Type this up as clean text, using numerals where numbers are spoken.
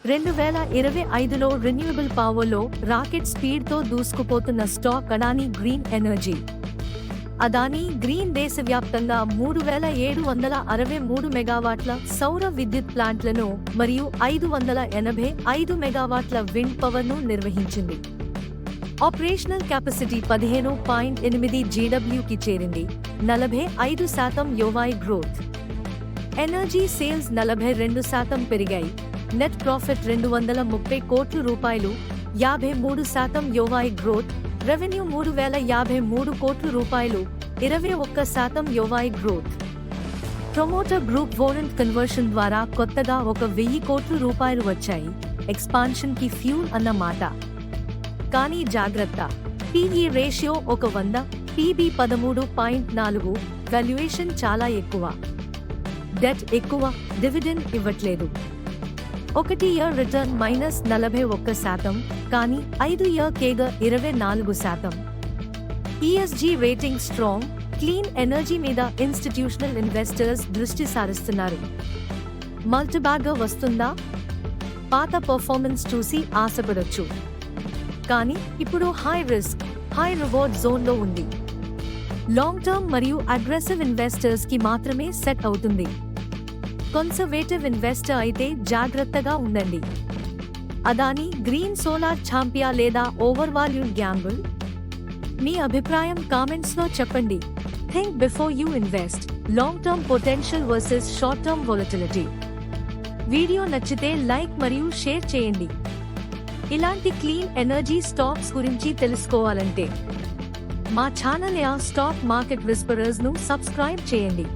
2025లో renewable పవర్లో rocket స్పీడ్తో దూసుకుపోతున్న stock Adani Green Energy. Adani Green దేశవ్యాప్తంగా 3763 మెగావాట్ల సౌర విద్యుత్ ప్లాంట్లను మరియు 585 మెగావాట్ల విండ్ పవర్ను నిర్వహించింది. ఆపరేషనల్ కెపాసిటీ 15.8 GWకి చేరింది. 45% YoY గ్రోత్. ఎనర్జీ సేల్స్ 42% పెరిగాయి. నెట్ ప్రాఫిట్ 230 కోట్ల రూపాయలు, 53% YoY గ్రోత్. రెవెన్యూ 3053 కోట్ల రూపాయలు, 21% YoY growth. Promoter group warrant conversion ద్వారా కొత్తగా 1000 కోట్ల రూపాయలు వచ్చాయి. ఎక్స్పాన్షన్ కి ఫ్యూల్ అన్న మాట. కానీ జాగ్రత్త, PE రేషియో 100, PB 13.4, వాల్యుయేషన్ చాలా ఎక్కువ. డెట్ ఎక్కువ, డివిడెండ్ ఇవ్వట్లేదు. 1 ఇయర్ రిటర్న్ -41%, కానీ 5 year CAGR 24%. ESG rating strong. Clean energy మీద ఇన్స్టిట్యూషనల్ ఇన్వెస్టర్స్ దృష్టి సారిస్తున్నారు. మల్టీబ్యాగర్ వస్తుందా? పాత పర్ఫార్మెన్స్ చూసి ఆశపడొచ్చు, కానీ ఇప్పుడు హై రిస్క్, హై రివార్డ్ జోన్లో ఉంది. లాంగ్ టర్మ్ మరియు అగ్రెసివ్ ఇన్వెస్టర్స్ కి మాత్రమే సెట్ అవుతుంది. కన్సర్వేటివ్ ఇన్వెస్టర్ అయితే జాగ్రత్తగా ఉండండి. అదానీ గ్రీన్ సోలార్ ఛాంపియా లేదా ఓవర్వాల్యూడ్ గ్యాంబుల్? మీ అభిప్రాయం కామెంట్స్లో చెప్పండి. Think before you invest. Long term potential versus short term volatility. Video నచ్చితే లైక్ మరియు షేర్ చేయండి. ఇలాంటి క్లీన్ ఎనర్జీ స్టాక్స్ గురించి తెలుసుకోవాలంటే మా ఛానల్ స్టాక్ మార్కెట్ విస్పరర్స్ ను సబ్స్క్రైబ్ చేయండి.